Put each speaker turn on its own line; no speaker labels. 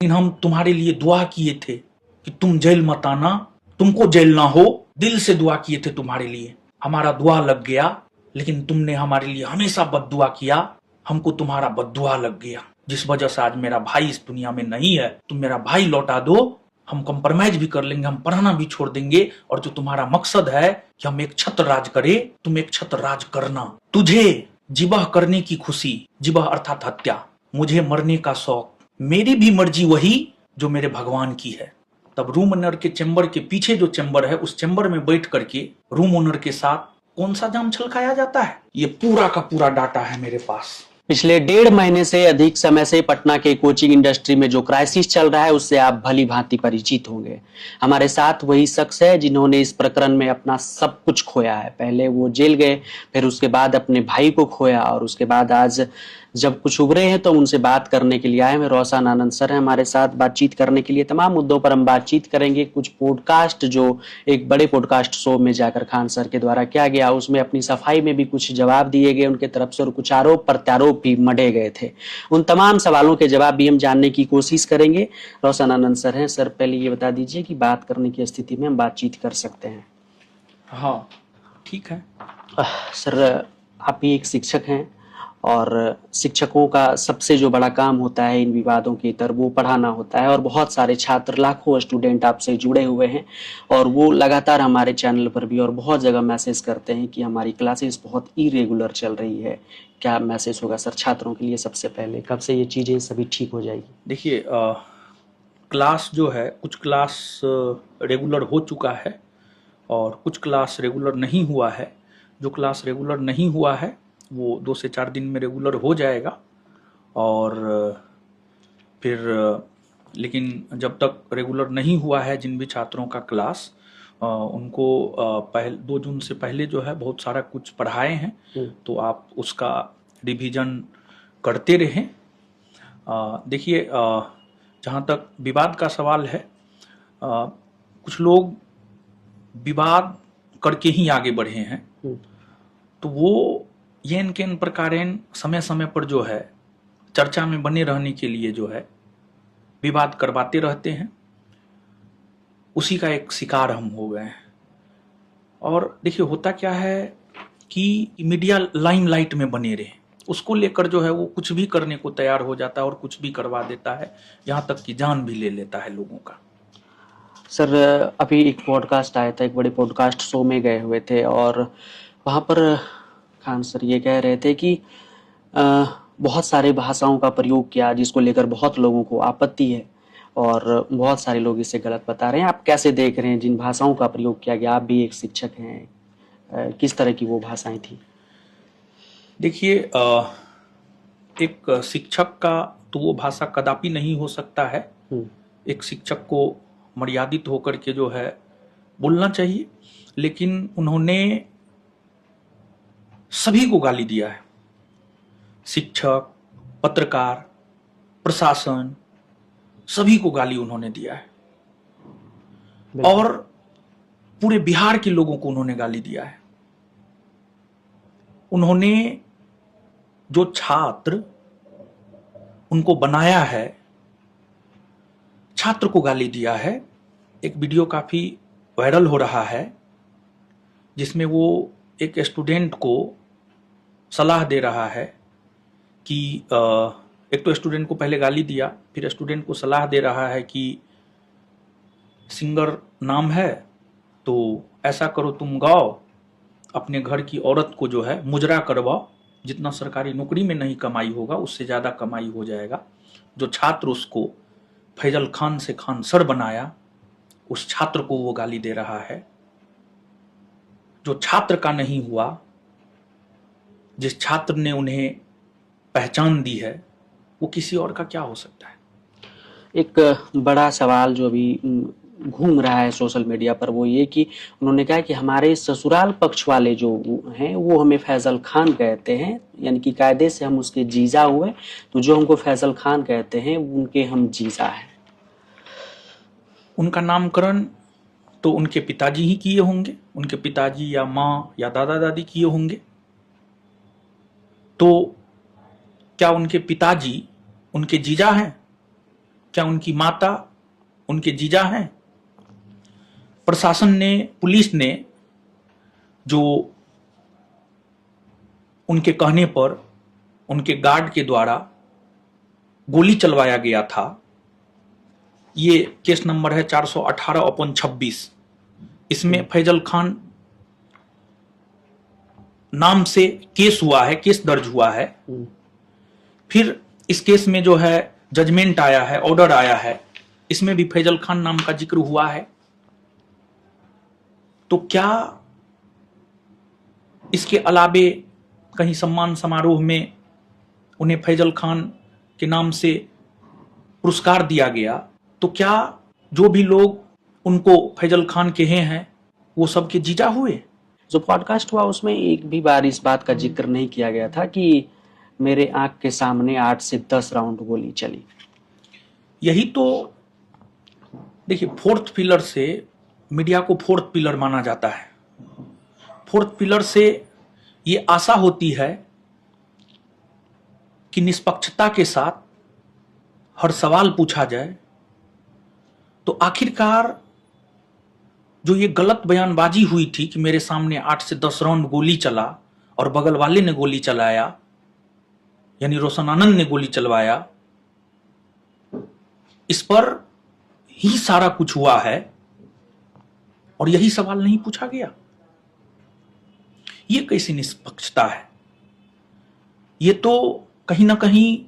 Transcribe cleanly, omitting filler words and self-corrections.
लेकिन हम तुम्हारे लिए दुआ किए थे कि तुम जेल मत आना, तुमको जेल ना हो। दिल से दुआ किए थे तुम्हारे लिए, हमारा दुआ लग गया, लेकिन तुमने हमारे लिए हमेशा बद्दुआ किया, हमको तुम्हारा बद्दुआ लग गया, जिस वजह से आज मेरा भाई इस दुनिया में नहीं है। तुम मेरा भाई लौटा दो, हम कंप्रोमाइज भी कर लेंगे, हम पढ़ना भी छोड़ देंगे। और जो तुम्हारा मकसद है कि हम एक छत्र राज करें, तुम एक छत्र राज करना। तुझे जिबह करने की खुशी, जिबह अर्थात हत्या, मुझे मरने का शौक, मेरी भी मर्जी वही जो मेरे भगवान की है। तब रूम ओनर के चैम्बर के पीछे जो चैम्बर है, उस चैम्बर में बैठ करके रूम ओनर के साथ कौन सा जाम छलकाया जाता है, ये पूरा का पूरा डाटा है मेरे पास।
पिछले 1.5 महीने से अधिक समय से पटना के कोचिंग इंडस्ट्री में जो क्राइसिस चल रहा है उससे आप भली भांति परिचित होंगे। हमारे साथ वही शख्स है जिन्होंने इस प्रकरण में अपना सब कुछ खोया है। पहले वो जेल गए, फिर उसके बाद अपने भाई को खोया, और उसके बाद आज जब कुछ उभरे हैं तो उनसे बात करने के लिए आए हैं। रोशन आनंद सर हैं हमारे साथ बातचीत करने के लिए। तमाम मुद्दों पर हम बातचीत करेंगे। कुछ पॉडकास्ट जो एक बड़े पॉडकास्ट शो में जाकर खान सर के द्वारा किया गया, उसमें अपनी सफाई में भी कुछ जवाब दिए गए उनके तरफ से, और कुछ आरोप प्रत्यारोप भी मढ़े गए थे। उन तमाम सवालों के जवाब भी हम जानने की कोशिश करेंगे। रोशन आनंद सर हैं। सर, पहले ये बता दीजिए कि बात करने की स्थिति में हम बातचीत कर सकते हैं?
हाँ, ठीक है।
सर, आप भी एक शिक्षक हैं, और शिक्षकों का सबसे जो बड़ा काम होता है इन विवादों के इतर वो पढ़ाना होता है। और बहुत सारे छात्र, लाखों स्टूडेंट आपसे जुड़े हुए हैं, और वो लगातार हमारे चैनल पर भी और बहुत जगह मैसेज करते हैं कि हमारी क्लासेस बहुत इरेगुलर चल रही है। क्या मैसेज होगा सर छात्रों के लिए? सबसे पहले कब से ये चीज़ें सभी ठीक हो जाएगी?
देखिए, क्लास जो है, कुछ क्लास रेगुलर हो चुका है और कुछ क्लास रेगुलर नहीं हुआ है। जो क्लास रेगुलर नहीं हुआ है वो 2 से 4 दिन में रेगुलर हो जाएगा। और फिर लेकिन जब तक रेगुलर नहीं हुआ है जिन भी छात्रों का क्लास, उनको पहले 2 जून से पहले जो है बहुत सारा कुछ पढ़ाए हैं, तो आप उसका रिवीजन करते रहें। देखिए, जहाँ तक विवाद का सवाल है, कुछ लोग विवाद करके ही आगे बढ़े हैं, तो वो येन केन प्रकारेण समय समय पर जो है चर्चा में बने रहने के लिए जो है विवाद करवाते रहते हैं। उसी का एक शिकार हम हो गए हैं। और देखिए, होता क्या है कि मीडिया लाइमलाइट में बने रहे, उसको लेकर जो है वो कुछ भी करने को तैयार हो जाता है और कुछ भी करवा देता है, यहाँ तक कि जान भी ले लेता है लोगों का।
सर, अभी एक पॉडकास्ट आया था, एक बड़े पॉडकास्ट शो में गए हुए थे, और वहाँ पर खान सर ये कह रहे थे कि बहुत सारे भाषाओं का प्रयोग किया जिसको लेकर बहुत लोगों को आपत्ति है, और बहुत सारे लोग इसे गलत बता रहे हैं। आप कैसे देख रहे हैं जिन भाषाओं का प्रयोग किया गया? आप भी एक शिक्षक हैं, किस तरह की वो भाषाएं थी?
देखिए, एक शिक्षक का तो वो भाषा कदापि नहीं हो सकता है। एक शिक्षक को मर्यादित होकर के जो है बोलना चाहिए, लेकिन उन्होंने सभी को गाली दिया है। शिक्षक, पत्रकार, प्रशासन, सभी को गाली उन्होंने दिया है, और पूरे बिहार के लोगों को उन्होंने गाली दिया है। उन्होंने जो छात्र उनको बनाया है, छात्र को गाली दिया है। एक वीडियो काफी वायरल हो रहा है जिसमें वो एक स्टूडेंट को सलाह दे रहा है कि एक तो स्टूडेंट को पहले गाली दिया, फिर स्टूडेंट को सलाह दे रहा है कि सिंगर नाम है तो ऐसा करो, तुम गाओ, अपने घर की औरत को जो है मुजरा करवाओ, जितना सरकारी नौकरी में नहीं कमाई होगा उससे ज़्यादा कमाई हो जाएगा। जो छात्र उसको फैजल खान से खान सर बनाया, उस छात्र को वो गाली दे रहा है। जो छात्र का नहीं हुआ, जिस छात्र ने उन्हें पहचान दी है, वो किसी और का क्या हो सकता है?
एक बड़ा सवाल जो अभी घूम रहा है सोशल मीडिया पर वो ये कि उन्होंने कहा कि हमारे ससुराल पक्ष वाले जो हैं वो हमें फैजल खान कहते हैं, यानी कि कायदे से हम उसके जीजा हुए, तो जो हमको फैजल खान कहते हैं उनके हम जीजा हैं।
उनका नामकरण तो उनके पिताजी ही किए होंगे, उनके पिताजी या माँ या दादा दादी किए होंगे। तो क्या उनके पिताजी उनके जीजा हैं? क्या उनकी माता, उनके जीजा हैं? प्रशासन ने, पुलिस ने जो उनके कहने पर उनके गार्ड के द्वारा गोली चलवाया गया था, ये केस नंबर है 418/26। इसमें फैजल खान नाम से केस हुआ है, केस दर्ज हुआ है। फिर इस केस में जो है जजमेंट आया है, ऑर्डर आया है, इसमें भी फैजल खान नाम का जिक्र हुआ है। तो क्या इसके अलावे कहीं सम्मान समारोह में उन्हें फैजल खान के नाम से पुरस्कार दिया गया? तो क्या जो भी लोग उनको फैजल खान कहे हैं वो सबके जीजा हुए?
जो पॉडकास्ट हुआ उसमें एक भी बार इस बात का जिक्र नहीं किया गया था कि मेरे आंख के सामने 8 से 10 राउंड गोली चली।
यही तो देखिए, फोर्थ पिलर से, मीडिया को फोर्थ पिलर माना जाता है। फोर्थ पिलर से ये आशा होती है कि निष्पक्षता के साथ हर सवाल पूछा जाए। तो आखिरकार जो ये गलत बयानबाजी हुई थी कि मेरे सामने 8 से 10 राउंड गोली चला और बगल वाले ने गोली चलाया, यानी रोशन आनंद ने गोली चलवाया, इस पर ही सारा कुछ हुआ है और यही सवाल नहीं पूछा गया। ये कैसी निष्पक्षता है? ये तो कहीं ना कहीं